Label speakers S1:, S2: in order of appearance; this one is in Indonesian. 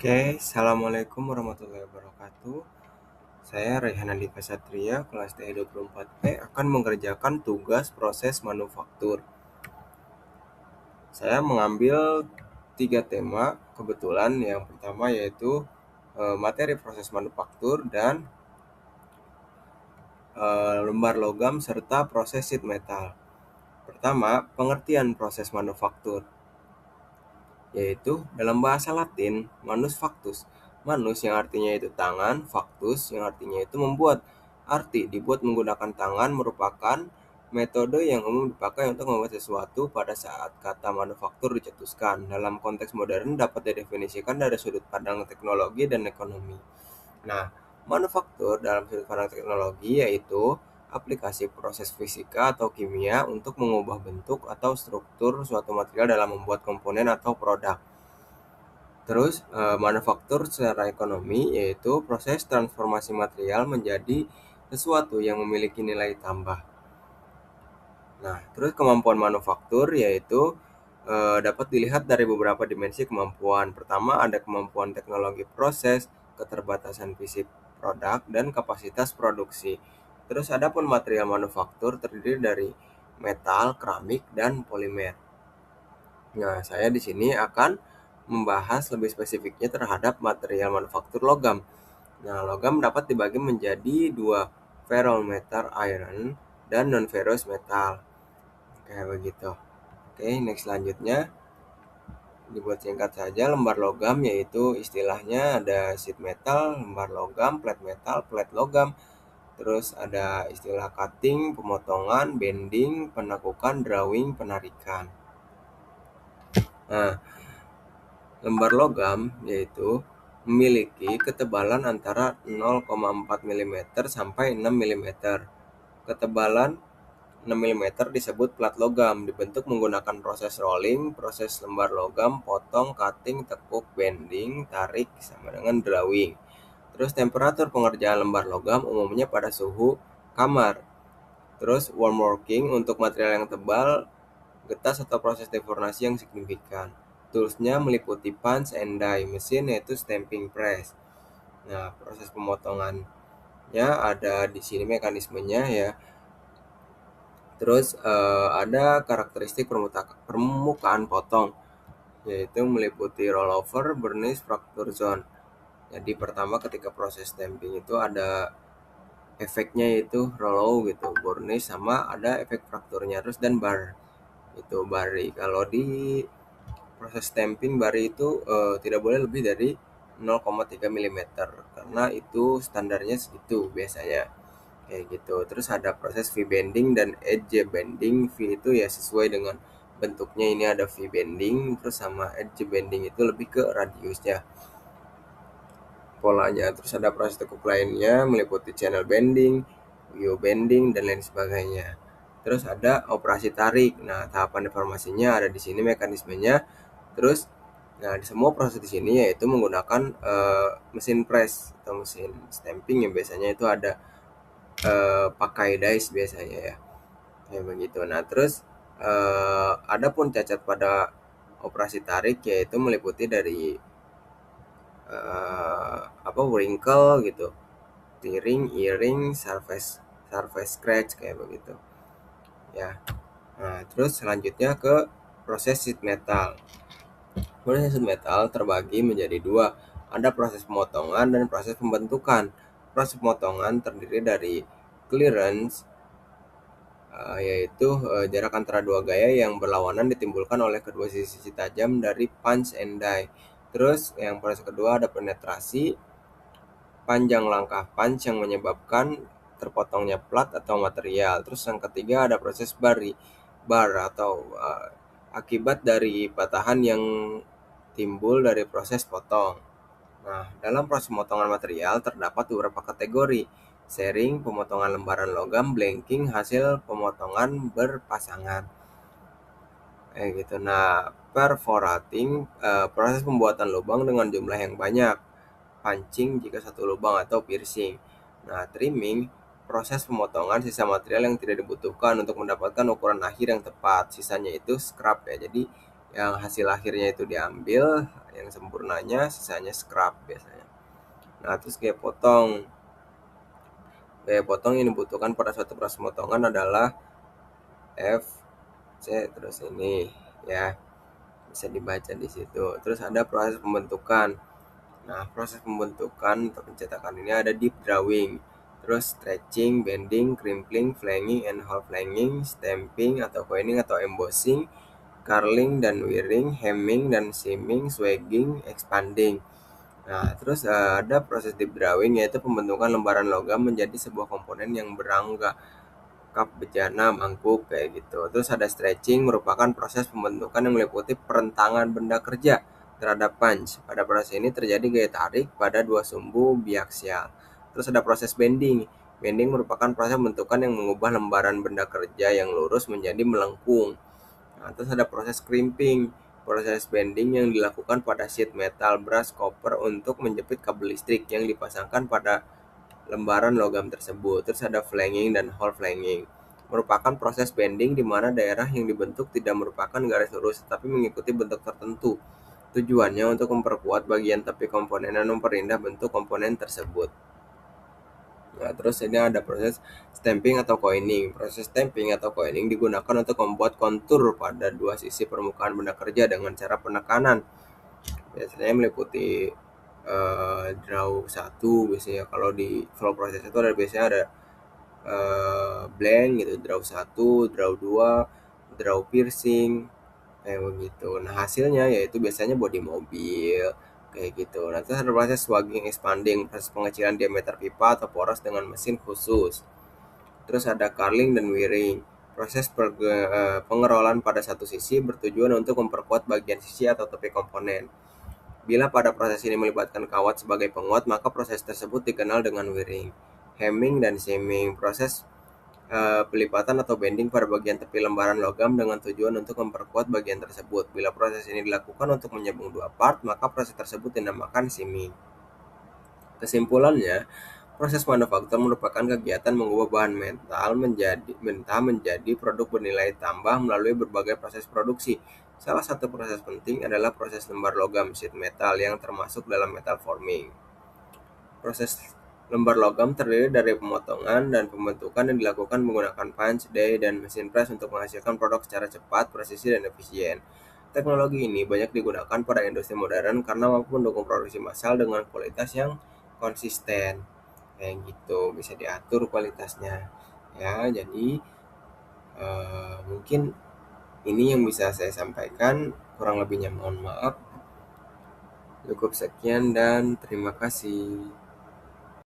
S1: Oke, Assalamualaikum warahmatullahi wabarakatuh. Saya Raihan Andika Satria, kelas TE 24P, akan mengerjakan tugas proses manufaktur. Saya mengambil 3 tema, kebetulan yang pertama yaitu materi proses manufaktur dan lembar logam serta proses sheet metal. Pertama, pengertian proses manufaktur, yaitu dalam bahasa Latin manus factus. Manus yang artinya itu tangan, factus yang artinya itu membuat. Arti dibuat menggunakan tangan merupakan metode yang umum dipakai untuk membuat sesuatu pada saat kata manufaktur dicetuskan. Dalam konteks modern dapat didefinisikan dari sudut pandang teknologi dan ekonomi. Nah, manufaktur dalam sudut pandang teknologi yaitu aplikasi proses fisika atau kimia untuk mengubah bentuk atau struktur suatu material dalam membuat komponen atau produk. Terus, manufaktur secara ekonomi yaitu proses transformasi material menjadi sesuatu yang memiliki nilai tambah. Nah, terus kemampuan manufaktur yaitu dapat dilihat dari beberapa dimensi kemampuan. Pertama, ada kemampuan teknologi proses, keterbatasan fisik produk, dan kapasitas produksi. Terus ada pun material manufaktur terdiri dari metal, keramik, dan polimer. Nah, saya di sini akan membahas lebih spesifiknya terhadap material manufaktur logam. Nah, logam dapat dibagi menjadi dua, ferrometal iron dan non-ferrous metal. Kayak begitu. Oke, next selanjutnya dibuat singkat saja, lembar logam yaitu istilahnya ada sheet metal, lembar logam, plate logam. Terus ada istilah cutting, pemotongan, bending, penekukan, drawing, penarikan. Nah, lembar logam yaitu memiliki ketebalan antara 0,4 mm sampai 6 mm. Ketebalan 6 mm disebut plat logam, dibentuk menggunakan proses rolling, proses lembar logam, potong, cutting, tekuk, bending, tarik, sama dengan drawing. Terus temperatur pengerjaan lembar logam umumnya pada suhu kamar. Terus warm working untuk material yang tebal, getas atau proses deformasi yang signifikan. Toolsnya meliputi punch and die, mesin yaitu stamping press. Nah, proses pemotongannya ada di sini mekanismenya ya. Terus ada karakteristik permukaan potong, yaitu meliputi rollover, burnish, fracture zone. Jadi pertama ketika proses stamping itu ada efeknya yaitu rollow gitu, burnish, sama ada efek frakturnya. Terus dan bar itu bari. Kalau di proses stamping bari itu tidak boleh lebih dari 0,3 mm karena itu standarnya segitu biasanya. Kayak gitu. Terus ada proses V-bending dan edge bending. V itu ya sesuai dengan bentuknya, ini ada V-bending, terus sama edge bending itu lebih ke radiusnya, polanya. Terus ada proses tekuk lainnya meliputi channel bending, view bending, dan lain sebagainya. Terus ada operasi tarik. Nah, tahapan deformasinya ada di sini mekanismenya. Terus nah, di semua proses di sini yaitu menggunakan mesin press atau mesin stamping yang biasanya itu ada pakai dice biasanya ya. Kayak begitu. Nah, terus ada pun cacat pada operasi tarik yaitu meliputi dari wrinkle gitu, tearing, earring, surface scratch kayak begitu. Ya. Nah, terus selanjutnya ke proses sheet metal. Proses sheet metal terbagi menjadi dua, ada proses pemotongan dan proses pembentukan. Proses pemotongan terdiri dari clearance, yaitu jarak antara dua gaya yang berlawanan ditimbulkan oleh kedua sisi tajam dari punch and die. Terus yang proses kedua ada penetrasi, panjang langkah punch yang menyebabkan terpotongnya plat atau material. Terus yang ketiga ada proses bar atau akibat dari patahan yang timbul dari proses potong. Nah, dalam proses pemotongan material terdapat beberapa kategori: sharing, pemotongan lembaran logam, blanking, hasil pemotongan berpasangan. Gitu. Nah, perforating, proses pembuatan lubang dengan jumlah yang banyak. Pancing jika satu lubang atau piercing. Nah, trimming, proses pemotongan sisa material yang tidak dibutuhkan untuk mendapatkan ukuran akhir yang tepat. Sisanya itu scrap ya. Jadi yang hasil akhirnya itu diambil, yang sempurnanya, sisanya scrap biasanya. Nah, terus gaya potong. Gaya potong yang dibutuhkan pada suatu proses pemotongan adalah F, C, terus ini ya, bisa dibaca di situ. Terus ada proses pembentukan. Nah, proses pembentukan untuk pencetakan ini ada deep drawing, terus stretching, bending, crimping, flanging, and hole flanging, stamping atau coining atau embossing, curling dan wiring, hemming dan seaming, swagging, expanding. Nah, terus ada proses deep drawing, yaitu pembentukan lembaran logam menjadi sebuah komponen yang berangka, kap, bejana, mangkuk, kayak gitu. Terus ada stretching, merupakan proses pembentukan yang meliputi perentangan benda kerja terhadap punch. Pada proses ini terjadi gaya tarik pada dua sumbu biaksial. Terus ada proses bending. Bending merupakan proses pembentukan yang mengubah lembaran benda kerja yang lurus menjadi melengkung. Nah, terus ada proses crimping. Proses bending yang dilakukan pada sheet metal, brass, copper untuk menjepit kabel listrik yang dipasangkan pada lembaran logam tersebut. Terus ada flanging dan hole flanging. Merupakan proses bending di mana daerah yang dibentuk tidak merupakan garis lurus tetapi mengikuti bentuk tertentu. Tujuannya untuk memperkuat bagian tepi komponen dan memperindah bentuk komponen tersebut. Nah, terus ini ada proses stamping atau coining. Proses stamping atau coining digunakan untuk membuat kontur pada dua sisi permukaan benda kerja dengan cara penekanan. Biasanya meliputi draw 1 biasanya. Kalau di flow proses itu biasanya ada blank gitu, draw 1, draw 2, draw piercing, kayak begitu. Nah, hasilnya yaitu biasanya bodi mobil kayak gitu. Nah, terus ada proses swagging expanding, proses pengecilan diameter pipa atau poros dengan mesin khusus. Terus ada curling dan wiring, proses pengerolan pada satu sisi bertujuan untuk memperkuat bagian sisi atau tepi komponen. Bila pada proses ini melibatkan kawat sebagai penguat, maka proses tersebut dikenal dengan wiring. Hemming dan seaming, proses pelipatan atau bending pada bagian tepi lembaran logam dengan tujuan untuk memperkuat bagian tersebut. Bila proses ini dilakukan untuk menyambung dua part, maka proses tersebut dinamakan seaming. Kesimpulannya, proses manufaktur merupakan kegiatan mengubah bahan mentah menjadi produk bernilai tambah melalui berbagai proses produksi. Salah satu proses penting adalah proses lembar logam sheet metal yang termasuk dalam metal forming. Proses lembar logam terdiri dari pemotongan dan pembentukan yang dilakukan menggunakan punch, die, dan mesin press untuk menghasilkan produk secara cepat, presisi, dan efisien. Teknologi ini banyak digunakan pada industri modern karena mampu mendukung produksi massal dengan kualitas yang konsisten. Kayak gitu, bisa diatur kualitasnya. Ya, jadi mungkin ini yang bisa saya sampaikan. Kurang lebihnya mohon maaf. Cukup sekian dan terima kasih.